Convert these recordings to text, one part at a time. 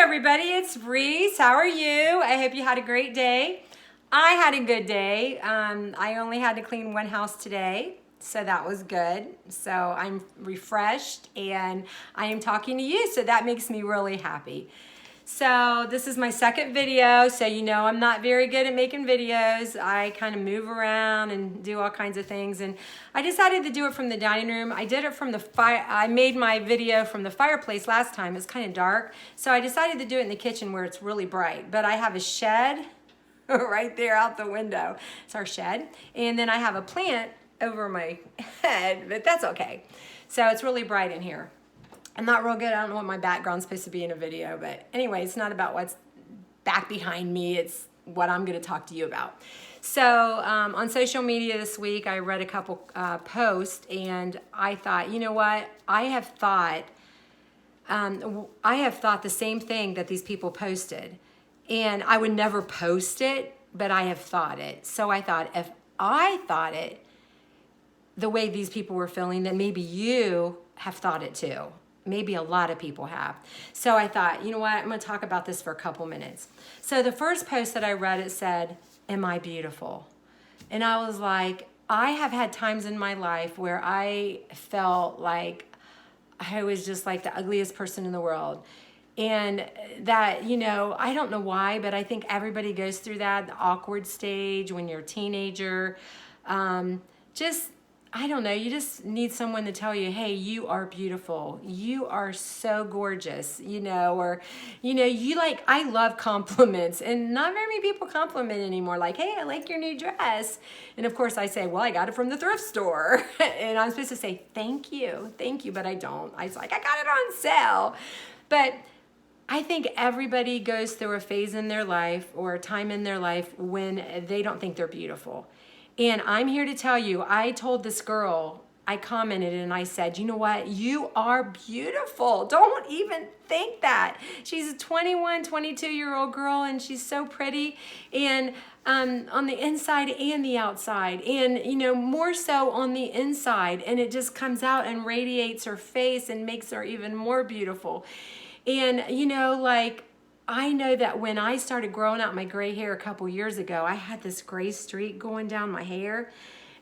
everybody, it's Reese. How are you? I hope you had a great day. I had a good day. I only had to clean one house today, so that was good. So I'm refreshed and I am talking to you, so that makes me really happy. So this is my second video, so you know I'm not very good at making videos. I kind of move around and do all kinds of things, and I decided to do it from the dining room. I did it from the fire. I made my video from the fireplace last time. It's kind of dark, so I decided to do it in the kitchen where it's really bright. But I have a shed right there out the window. It's our shed, and then I have a plant over my head, but that's okay. So it's really bright in here. I'm not real good. I don't know what my background's supposed to be in a video, but anyway, it's not about what's back behind me. It's what I'm going to talk to you about. So on social media this week, I read a couple posts, and I thought, you know what? I have thought the same thing that these people posted, and I would never post it, but I have thought it. So I thought, if I thought it the way these people were feeling, then maybe you have thought it too. Maybe a lot of people have. So I thought, you know what? I'm going to talk about this for a couple minutes. So the first post that I read, it said, "Am I beautiful?" And I was like, I have had times in my life where I felt like I was just like the ugliest person in the world. And that, you know, I don't know why, but I think everybody goes through that, the awkward stage when you're a teenager. I don't know, you just need someone to tell you, hey, you are beautiful. You are so gorgeous, you know, or, you know, I love compliments, and not very many people compliment anymore. Like, hey, I like your new dress. And of course I say, well, I got it from the thrift store. And I'm supposed to say, thank you, but I don't. I was like, I got it on sale. But I think everybody goes through a phase in their life or a time in their life when they don't think they're beautiful. And I'm here to tell you, I told this girl, I commented and I said, you know what? You are beautiful. Don't even think that. She's a 21, 22-year-old girl, and she's so pretty. And on the inside and the outside, and, you know, more so on the inside. And it just comes out and radiates her face and makes her even more beautiful. And, you know, like, I know that when I started growing out my gray hair a couple years ago, I had this gray streak going down my hair,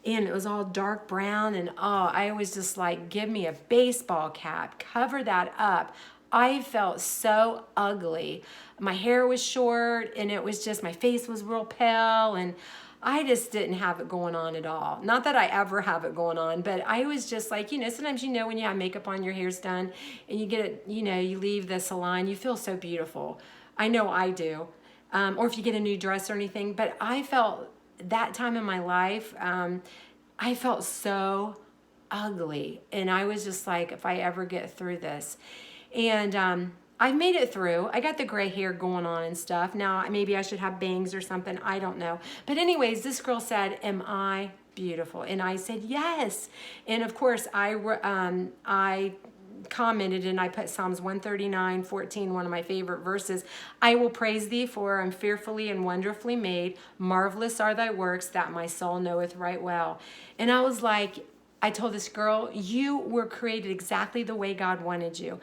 and it was all dark brown, and I was just like, give me a baseball cap, cover that up. I felt so ugly. My hair was short, and it was just, my face was real pale, and I just didn't have it going on at all. Not that I ever have it going on, but I was just like, you know, sometimes, you know, when you have makeup on, your hair's done, and you get it, you know, you leave the salon, you feel so beautiful. I know I do. Or if you get a new dress or anything, but I felt that time in my life, I felt so ugly. And I was just like, if I ever get through this. And I made it through. I got the gray hair going on and stuff. Now, maybe I should have bangs or something. I don't know. But anyways, this girl said, am I beautiful? And I said, yes. And of course, I commented and I put Psalms 139:14, one of my favorite verses. I will praise thee, for I'm fearfully and wonderfully made. Marvelous are thy works, that my soul knoweth right well. And I was like, I told this girl, you were created exactly the way God wanted you.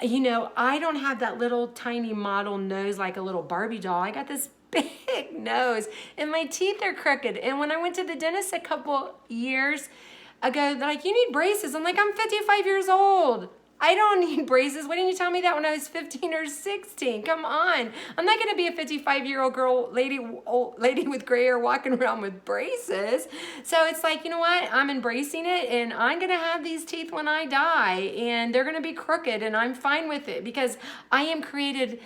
You know, I don't have that little tiny model nose like a little Barbie doll. I got this big nose, and my teeth are crooked. And when I went to the dentist a couple years ago, they're like, you need braces. I'm like, I'm 55 years old. I don't need braces. Why didn't you tell me that when I was 15 or 16? Come on. I'm not going to be a 55-year-old old lady with gray hair walking around with braces. So it's like, you know what? I'm embracing it, and I'm going to have these teeth when I die, and they're going to be crooked, and I'm fine with it because I am created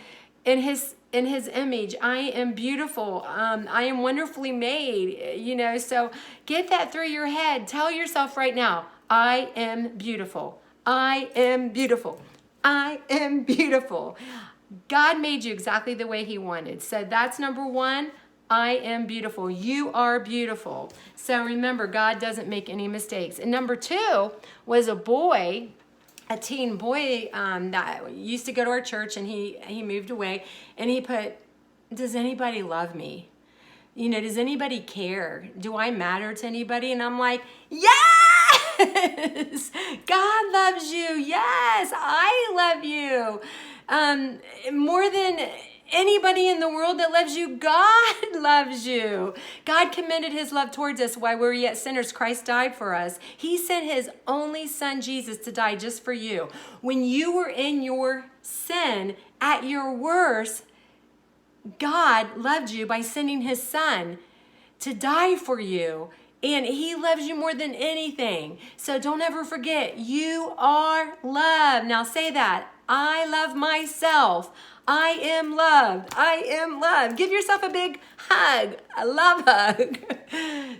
in his image. I am beautiful. I am wonderfully made, you know, so get that through your head. Tell yourself right now, I am beautiful. I am beautiful. I am beautiful. God made you exactly the way he wanted. So that's number one. I am beautiful. You are beautiful. So remember, God doesn't make any mistakes. And number two was a teen boy that used to go to our church, and he moved away, and he put, does anybody love me? You know, does anybody care? Do I matter to anybody? And I'm like, yes! God loves you. Yes, I love you. more than anybody in the world that loves you, God loves you. God commended his love towards us while we were yet sinners. Christ died for us. He sent his only son, Jesus, to die just for you. When you were in your sin, at your worst, God loved you by sending his son to die for you. And he loves you more than anything. So don't ever forget, you are loved. Now say that. I love myself. I am loved. I am loved. Give yourself a big hug, a love hug.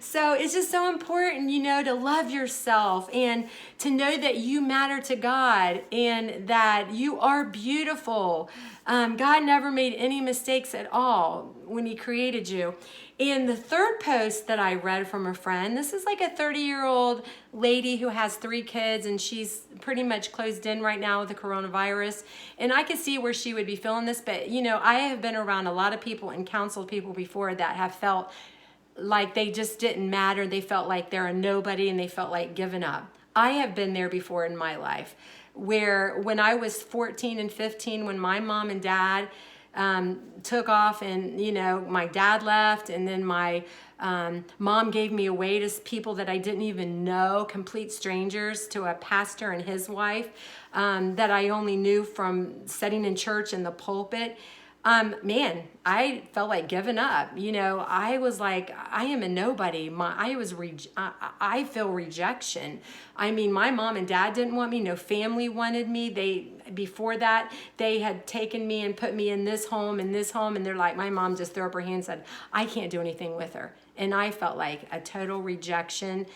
So it's just so important, to love yourself and to know that you matter to God and that you are beautiful. God never made any mistakes at all when he created you. And the third post that I read from a friend, this is like a 30-year-old lady who has 3 kids, and she's pretty much closed in right now with the coronavirus. And I could see where she would be feeling this, but I have been around a lot of people and counseled people before that have felt like they just didn't matter. They felt like they're a nobody and they felt like giving up. I have been there before in my life, where when I was 14 and 15, when my mom and dad took off and, my dad left, and then my mom gave me away to people that I didn't even know, complete strangers, to a pastor and his wife that I only knew from sitting in church in the pulpit. Man, I felt like giving up. I was like, I am a nobody. I feel rejection. I mean, my mom and dad didn't want me. No family wanted me. Before that, they had taken me and put me in this home, and they're like, my mom just threw up her hand and said, I can't do anything with her. And I felt like a total rejection.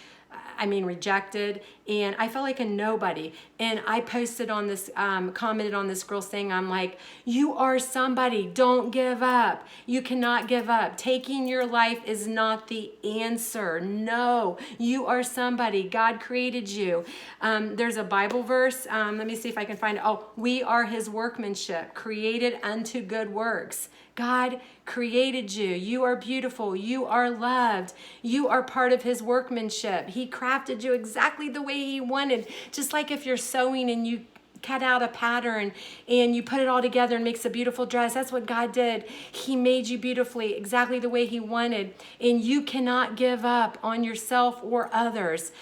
Rejected, and I felt like a nobody. And I posted on this, commented on this girl's thing. I'm like, you are somebody. Don't give up. You cannot give up. Taking your life is not the answer. No, you are somebody. God created you. There's a Bible verse. Let me see if I can find it. Oh, we are his workmanship, created unto good works. God created you. You are beautiful. You are loved. You are part of his workmanship. He crafted you exactly the way he wanted. Just like if you're sewing and you cut out a pattern and you put it all together and makes a beautiful dress. That's what God did. He made you beautifully, exactly the way he wanted. And you cannot give up on yourself or others.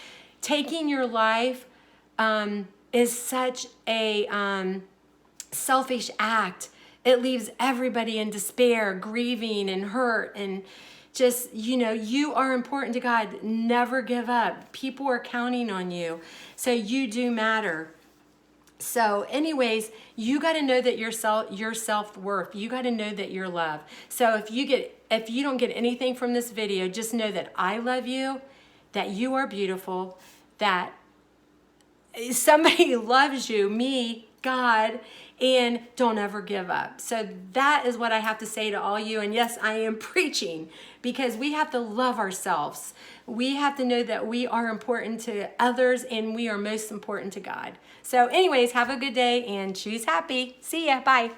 Taking your life is such a selfish act. It leaves everybody in despair, grieving and hurt, and just, you are important to God. Never give up. People are counting on you. So you do matter. So anyways, you got to know that your self-worth. You got to know that you're loved. So if you don't get anything from this video, just know that I love you, that you are beautiful, that somebody loves you, me, God, and don't ever give up. So that is what I have to say to all you. And yes, I am preaching, because we have to love ourselves. We have to know that we are important to others, and we are most important to God. So anyways, have a good day and choose happy. See ya. Bye.